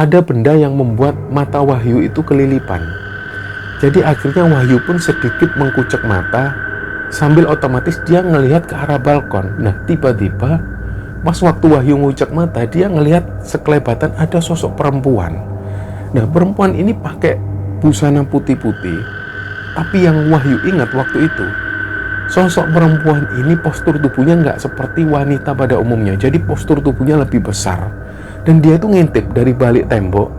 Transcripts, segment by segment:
ada benda yang membuat mata Wahyu itu kelilipan. Jadi akhirnya Wahyu pun sedikit mengkucek mata, sambil otomatis dia ngelihat ke arah balkon. Nah, tiba-tiba pas waktu Wahyu ngucek mata, dia ngelihat sekelebatan ada sosok perempuan. Nah, perempuan ini pakai busana putih-putih. Tapi yang Wahyu ingat waktu itu, sosok perempuan ini postur tubuhnya nggak seperti wanita pada umumnya. Jadi postur tubuhnya lebih besar. Dan dia itu ngintip dari balik tembok.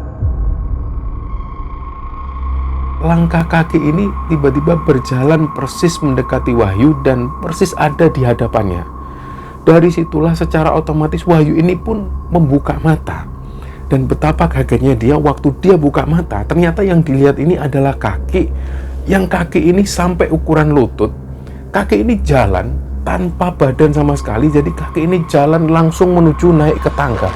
Langkah kaki ini tiba-tiba berjalan persis mendekati Wahyu dan persis ada di hadapannya. Dari situlah secara otomatis Wahyu ini pun membuka mata. Dan betapa kagetnya dia waktu dia buka mata, ternyata yang dilihat ini adalah kaki. Yang kaki ini sampai ukuran lutut. Kaki ini jalan tanpa badan sama sekali, jadi kaki ini jalan langsung menuju naik ke tangga.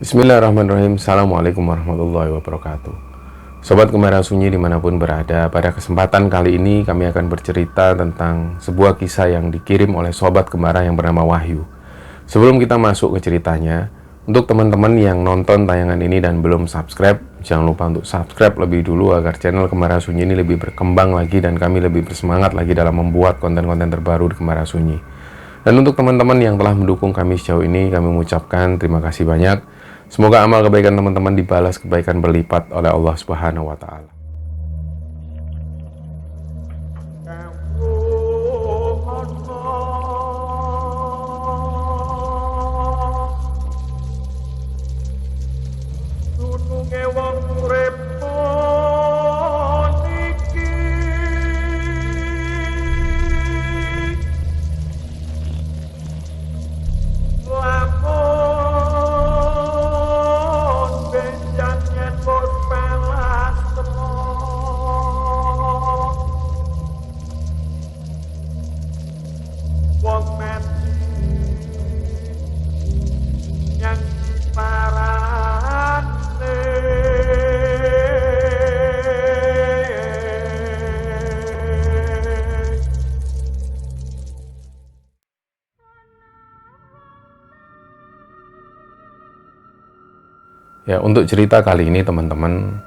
Bismillahirrahmanirrahim. Assalamualaikum warahmatullahi wabarakatuh. Sobat Gemara Sunyi dimanapun berada, pada kesempatan kali ini kami akan bercerita tentang sebuah kisah yang dikirim oleh Sobat Gemara yang bernama Wahyu. Sebelum kita masuk ke ceritanya, untuk teman-teman yang nonton tayangan ini dan belum subscribe, jangan lupa untuk subscribe lebih dulu agar channel Gemara Sunyi ini lebih berkembang lagi dan kami lebih bersemangat lagi dalam membuat konten-konten terbaru di Gemara Sunyi. Dan untuk teman-teman yang telah mendukung kami sejauh ini, kami mengucapkan terima kasih banyak. Semoga amal kebaikan teman-teman dibalas kebaikan berlipat oleh Allah Subhanahu wa Ta'ala. Ya, untuk cerita kali ini teman-teman,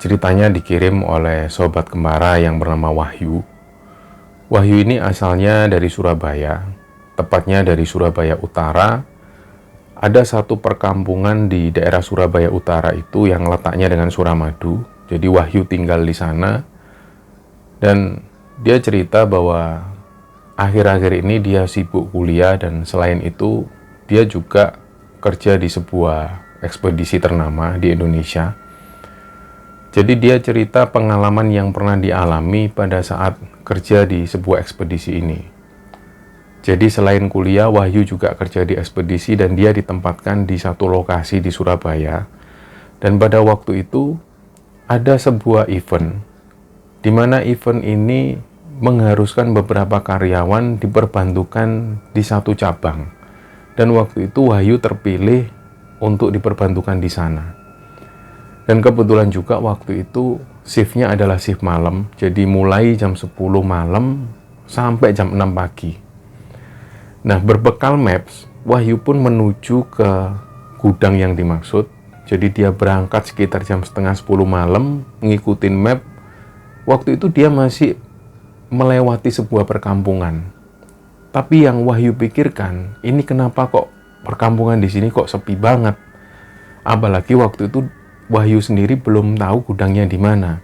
ceritanya dikirim oleh Sobat Gemara yang bernama Wahyu. Wahyu ini asalnya dari Surabaya, tepatnya dari Surabaya Utara. Ada satu perkampungan di daerah Surabaya Utara itu yang letaknya dengan Suramadu. Jadi Wahyu tinggal di sana. Dan dia cerita bahwa akhir-akhir ini dia sibuk kuliah dan selain itu dia juga kerja di sebuah ekspedisi ternama di Indonesia. Jadi dia cerita pengalaman yang pernah dialami pada saat kerja di sebuah ekspedisi ini. Jadi selain kuliah, Wahyu juga kerja di ekspedisi dan dia ditempatkan di satu lokasi di Surabaya. Dan pada waktu itu ada sebuah event, di mana event ini mengharuskan beberapa karyawan diperbantukan di satu cabang. Dan waktu itu Wahyu terpilih untuk diperbantukan di sana. Dan kebetulan juga waktu itu shiftnya adalah shift malam, jadi mulai jam 10 malam sampai jam 6 pagi. Nah, berbekal maps, Wahyu pun menuju ke gudang yang dimaksud. Jadi dia berangkat sekitar jam setengah 10 malam, ngikutin map. Waktu itu dia masih melewati sebuah perkampungan. Tapi yang Wahyu pikirkan, ini kenapa kok perkampungan di sini kok sepi banget. Apalagi waktu itu Wahyu sendiri belum tahu gudangnya di mana.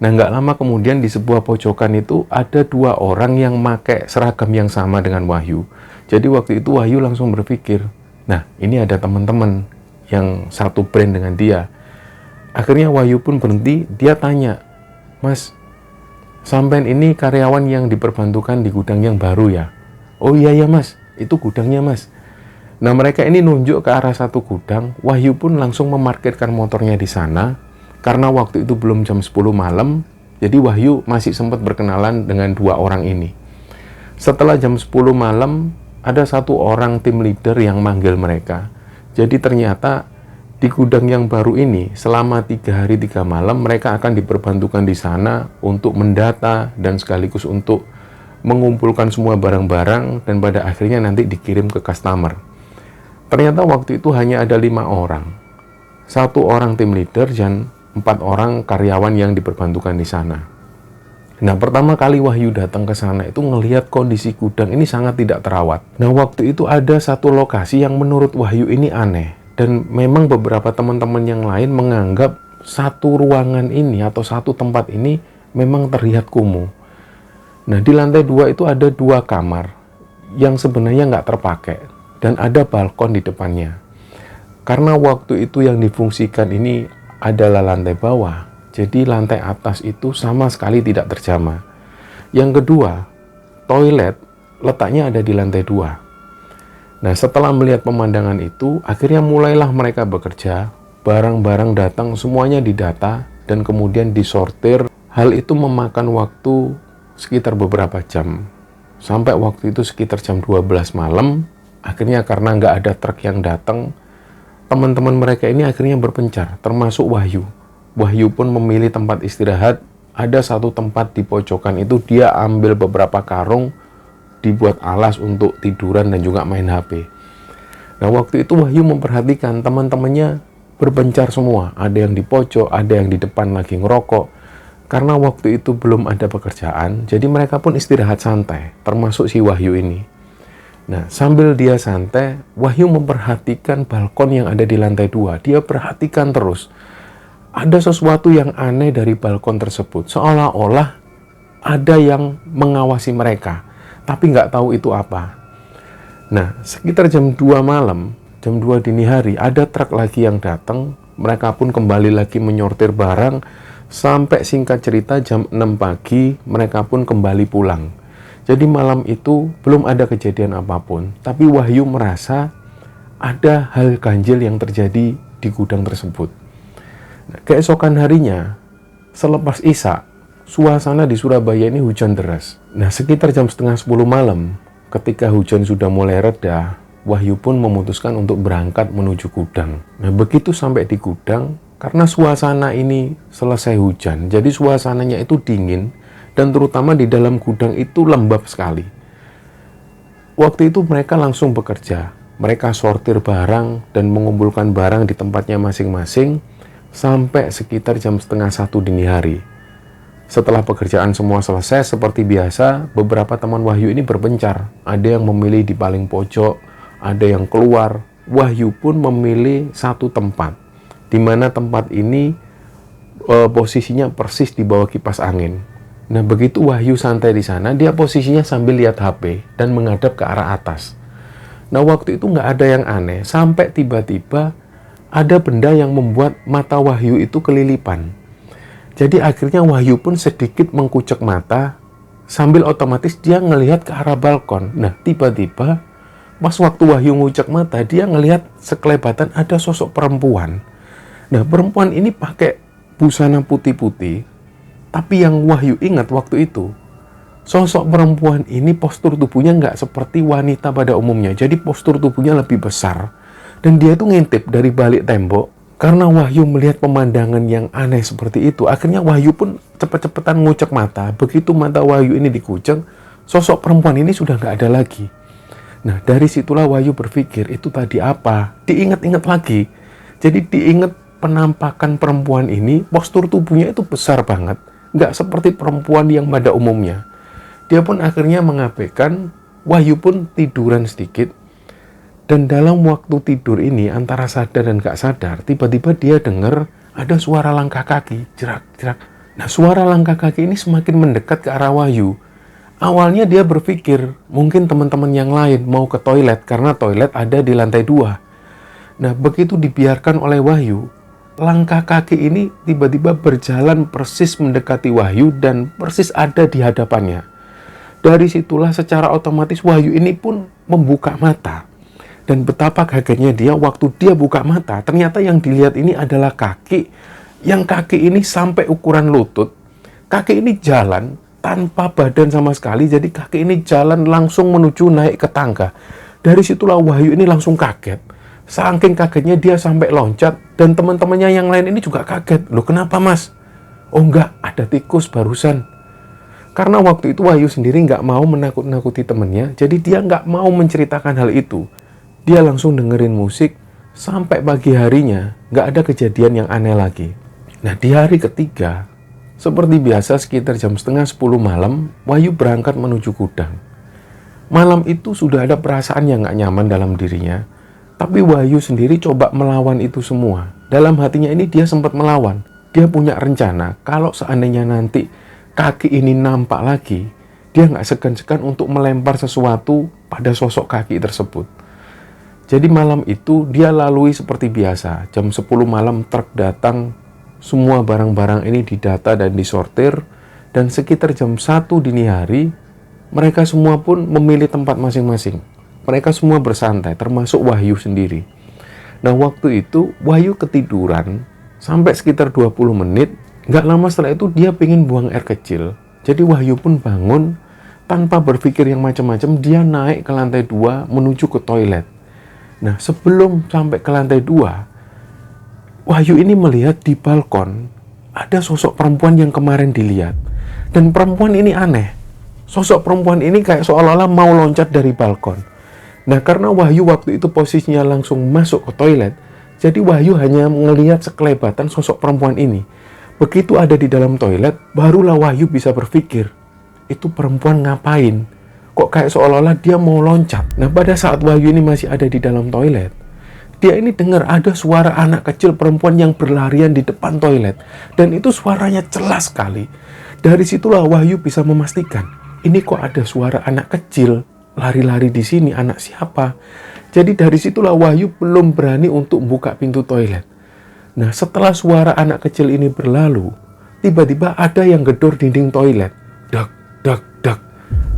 Nah, nggak lama kemudian di sebuah pojokan itu ada dua orang yang pakai seragam yang sama dengan Wahyu. Jadi waktu itu Wahyu langsung berpikir, nah ini ada teman-teman yang satu brand dengan dia. Akhirnya Wahyu pun berhenti, dia tanya, "Mas, sampean ini karyawan yang diperbantukan di gudang yang baru ya?" "Oh iya ya mas, itu gudangnya mas." Nah, mereka ini nunjuk ke arah satu gudang. Wahyu pun langsung memarkirkan motornya di sana. Karena waktu itu belum jam 10 malam, jadi Wahyu masih sempat berkenalan dengan dua orang ini. Setelah jam 10 malam, ada satu orang tim leader yang manggil mereka. Jadi ternyata di gudang yang baru ini, selama 3 hari 3 malam, mereka akan diperbantukan di sana untuk mendata dan sekaligus untuk mengumpulkan semua barang-barang dan pada akhirnya nanti dikirim ke customer. Ternyata waktu itu hanya ada 5 orang. 1 orang tim leader dan 4 orang karyawan yang diperbantukan di sana. Nah, pertama kali Wahyu datang ke sana itu ngelihat kondisi gudang ini sangat tidak terawat. Nah, waktu itu ada satu lokasi yang menurut Wahyu ini aneh. Dan memang beberapa teman-teman yang lain menganggap satu ruangan ini atau satu tempat ini memang terlihat kumuh. Nah, di lantai 2 itu ada 2 kamar yang sebenarnya nggak terpakai. Dan ada balkon di depannya. Karena waktu itu yang difungsikan ini adalah lantai bawah. Jadi lantai atas itu sama sekali tidak terjamah. Yang kedua, toilet letaknya ada di lantai 2. Nah, setelah melihat pemandangan itu, akhirnya mulailah mereka bekerja. Barang-barang datang, semuanya didata dan kemudian disortir. Hal itu memakan waktu sekitar beberapa jam. Sampai waktu itu sekitar jam 12 malam, akhirnya karena nggak ada truk yang datang, teman-teman mereka ini akhirnya berpencar, termasuk Wahyu. Wahyu pun memilih tempat istirahat. Ada satu tempat di pojokan itu dia ambil beberapa karung, dibuat alas untuk tiduran dan juga main HP. Nah, waktu itu Wahyu memperhatikan teman-temannya berpencar semua. Ada yang di pojok, ada yang di depan lagi ngerokok. Karena waktu itu belum ada pekerjaan, jadi mereka pun istirahat santai, termasuk si Wahyu ini. Nah, sambil dia santai, Wahyu memperhatikan balkon yang ada di lantai 2. Dia perhatikan terus. Ada sesuatu yang aneh dari balkon tersebut. Seolah-olah ada yang mengawasi mereka. Tapi nggak tahu itu apa. Nah, sekitar jam 2 malam, jam 2 dini hari, ada truk lagi yang datang. Mereka pun kembali lagi menyortir barang. Sampai singkat cerita jam 6 pagi, mereka pun kembali pulang. Jadi malam itu belum ada kejadian apapun. Tapi Wahyu merasa ada hal ganjil yang terjadi di gudang tersebut. Nah, keesokan harinya, selepas Isya, suasana di Surabaya ini hujan deras. Nah, sekitar jam setengah 10 malam, ketika hujan sudah mulai reda, Wahyu pun memutuskan untuk berangkat menuju gudang. Nah, begitu sampai di gudang, karena suasana ini selesai hujan, jadi suasananya itu dingin, dan terutama di dalam gudang itu lembab sekali. Waktu itu mereka langsung bekerja. Mereka sortir barang dan mengumpulkan barang di tempatnya masing-masing, sampai sekitar jam setengah 1 dini hari. Setelah pekerjaan semua selesai, seperti biasa, beberapa teman Wahyu ini berpencar. Ada yang memilih di paling pojok, ada yang keluar. Wahyu pun memilih satu tempat, di mana tempat ini posisinya persis di bawah kipas angin. Nah, begitu Wahyu santai di sana, dia posisinya sambil lihat HP dan menghadap ke arah atas. Nah, waktu itu nggak ada yang aneh, sampai tiba-tiba ada benda yang membuat mata Wahyu itu kelilipan. Jadi akhirnya Wahyu pun sedikit mengkucek mata, sambil otomatis dia ngelihat ke arah balkon. Nah, tiba-tiba pas waktu Wahyu ngucek mata, dia ngelihat sekelebatan ada sosok perempuan. Nah, perempuan ini pakai busana putih-putih, tapi yang Wahyu ingat waktu itu, sosok perempuan ini postur tubuhnya nggak seperti wanita pada umumnya. Jadi postur tubuhnya lebih besar. Dan dia itu ngintip dari balik tembok. Karena Wahyu melihat pemandangan yang aneh seperti itu, akhirnya Wahyu pun cepet-cepetan ngucek mata. Begitu mata Wahyu ini dikucek, sosok perempuan ini sudah nggak ada lagi. Nah, dari situlah Wahyu berpikir, itu tadi apa? Diingat-ingat lagi. Jadi diingat penampakan perempuan ini, postur tubuhnya itu besar banget. Nggak seperti perempuan yang pada umumnya. Dia pun akhirnya mengabaikan, Wahyu pun tiduran sedikit. Dan dalam waktu tidur ini, antara sadar dan gak sadar, tiba-tiba dia dengar ada suara langkah kaki, jerak-jerak. Nah, suara langkah kaki ini semakin mendekat ke arah Wahyu. Awalnya dia berpikir, mungkin teman-teman yang lain mau ke toilet, karena toilet ada di lantai 2. Nah, begitu dibiarkan oleh Wahyu, langkah kaki ini tiba-tiba berjalan persis mendekati Wahyu dan persis ada di hadapannya. Dari situlah secara otomatis Wahyu ini pun membuka mata. Dan betapa kagetnya dia waktu dia buka mata, ternyata yang dilihat ini adalah kaki Yang kaki ini sampai ukuran lutut, kaki ini jalan tanpa badan sama sekali, jadi kaki ini jalan langsung menuju naik ke tangga. Dari situlah Wahyu ini langsung kaget. Saking kagetnya dia sampai loncat, dan teman-temannya yang lain ini juga kaget. Loh, kenapa mas? Oh enggak, ada tikus barusan. Karena waktu itu Wahyu sendiri nggak mau menakut-nakuti temennya, jadi dia nggak mau menceritakan hal itu. Dia langsung dengerin musik, sampai pagi harinya nggak ada kejadian yang aneh lagi. Nah, di hari ketiga, seperti biasa sekitar jam setengah 10 malam, Wahyu berangkat menuju gudang. Malam itu sudah ada perasaan yang nggak nyaman dalam dirinya, tapi Wahyu sendiri coba melawan itu semua. Dalam hatinya ini dia sempat melawan. Dia punya rencana, kalau seandainya nanti kaki ini nampak lagi, dia nggak segan-segan untuk melempar sesuatu pada sosok kaki tersebut. Jadi malam itu dia lalui seperti biasa. Jam 10 malam truk datang, semua barang-barang ini didata dan disortir, dan sekitar jam 1 dini hari, mereka semua pun memilih tempat masing-masing. Mereka semua bersantai, termasuk Wahyu sendiri. Nah, waktu itu Wahyu ketiduran sampai sekitar 20 menit. Nggak lama setelah itu dia pengen buang air kecil. Jadi Wahyu pun bangun, tanpa berpikir yang macam-macam, dia naik ke lantai 2 menuju ke toilet. Nah, sebelum sampai ke lantai 2, Wahyu ini melihat di balkon ada sosok perempuan yang kemarin dilihat. Dan perempuan ini aneh. Sosok perempuan ini kayak seolah-olah mau loncat dari balkon. Nah, karena Wahyu waktu itu posisinya langsung masuk ke toilet, jadi Wahyu hanya melihat sekelebatan sosok perempuan ini. Begitu ada di dalam toilet, barulah Wahyu bisa berpikir, itu perempuan ngapain? Kok kayak seolah-olah dia mau loncat? Nah, pada saat Wahyu ini masih ada di dalam toilet, dia ini dengar ada suara anak kecil perempuan yang berlarian di depan toilet. Dan itu suaranya jelas sekali. Dari situlah Wahyu bisa memastikan, ini kok ada suara anak kecil lari-lari di sini, anak siapa? Jadi dari situlah Wahyu belum berani untuk buka pintu toilet. Nah, setelah suara anak kecil ini berlalu, tiba-tiba ada yang gedor dinding toilet. Dak, dak, dak.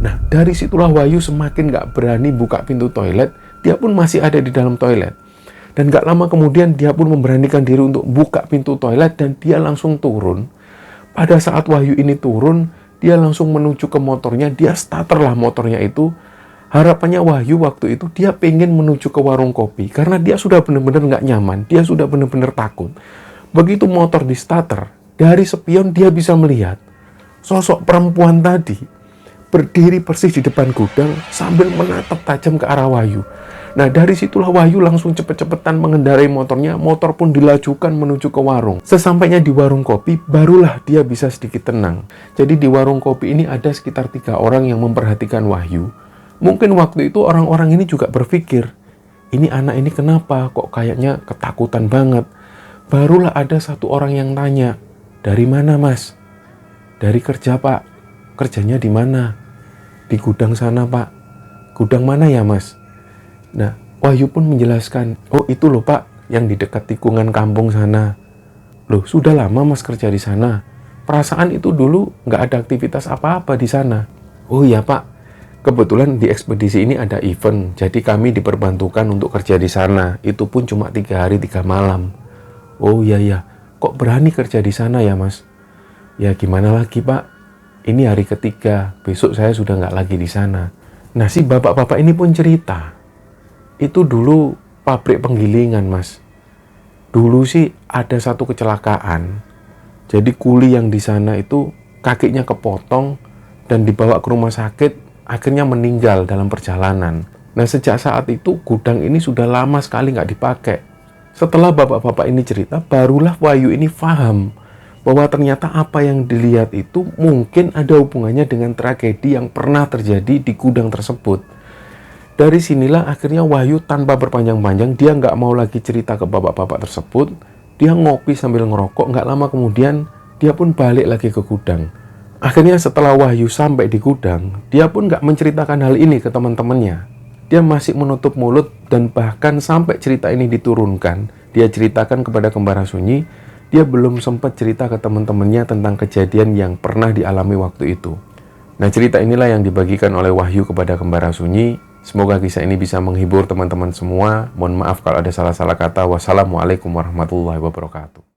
Nah, dari situlah Wahyu semakin gak berani buka pintu toilet. Dia pun masih ada di dalam toilet. Dan gak lama kemudian dia pun memberanikan diri untuk buka pintu toilet dan dia langsung turun. Pada saat Wahyu ini turun, dia langsung menuju ke motornya. Dia starterlah motornya itu. Harapannya Wahyu waktu itu dia pengen menuju ke warung kopi karena dia sudah benar-benar nggak nyaman, dia sudah benar-benar takut. Begitu motor di starter, dari spion dia bisa melihat sosok perempuan tadi berdiri persis di depan gudang sambil menatap tajam ke arah Wahyu. Nah, dari situlah Wahyu langsung cepet-cepetan mengendarai motornya, motor pun dilajukan menuju ke warung. Sesampainya di warung kopi, barulah dia bisa sedikit tenang. Jadi di warung kopi ini ada sekitar 3 orang yang memperhatikan Wahyu. Mungkin waktu itu orang-orang ini juga berpikir, ini anak ini kenapa kok kayaknya ketakutan banget. Barulah ada 1 orang yang tanya, dari mana mas? Dari kerja pak. Kerjanya di mana? Di gudang sana pak. Gudang mana ya mas? Nah, Wahyu pun menjelaskan, oh itu loh pak, yang di dekat tikungan kampung sana. Loh, sudah lama mas kerja di sana? Perasaan itu dulu nggak ada aktivitas apa-apa di sana. Oh iya pak, kebetulan di ekspedisi ini ada event, jadi kami diperbantukan untuk kerja di sana. Itu pun cuma 3 hari 3 malam. Oh iya ya, kok berani kerja di sana ya mas? Ya gimana lagi pak, ini hari ketiga, besok saya sudah nggak lagi di sana. Nah, si bapak-bapak ini pun cerita, itu dulu pabrik penggilingan mas. Dulu sih ada satu kecelakaan, jadi kuli yang di sana itu kakinya kepotong dan dibawa ke rumah sakit, akhirnya meninggal dalam perjalanan. Nah, sejak saat itu gudang ini sudah lama sekali nggak dipakai. Setelah bapak-bapak ini cerita, barulah Wahyu ini paham bahwa ternyata apa yang dilihat itu mungkin ada hubungannya dengan tragedi yang pernah terjadi di gudang tersebut. Dari sinilah akhirnya Wahyu tanpa berpanjang-panjang, dia nggak mau lagi cerita ke bapak-bapak tersebut. Dia ngopi sambil ngerokok, nggak lama kemudian dia pun balik lagi ke gudang. Akhirnya setelah Wahyu sampai di gudang, dia pun nggak menceritakan hal ini ke teman-temannya. Dia masih menutup mulut dan bahkan sampai cerita ini diturunkan, dia ceritakan kepada Kembara Sunyi, dia belum sempat cerita ke teman-temannya tentang kejadian yang pernah dialami waktu itu. Nah, cerita inilah yang dibagikan oleh Wahyu kepada Kembara Sunyi. Semoga kisah ini bisa menghibur teman-teman semua. Mohon maaf kalau ada salah-salah kata. Wassalamualaikum warahmatullahi wabarakatuh.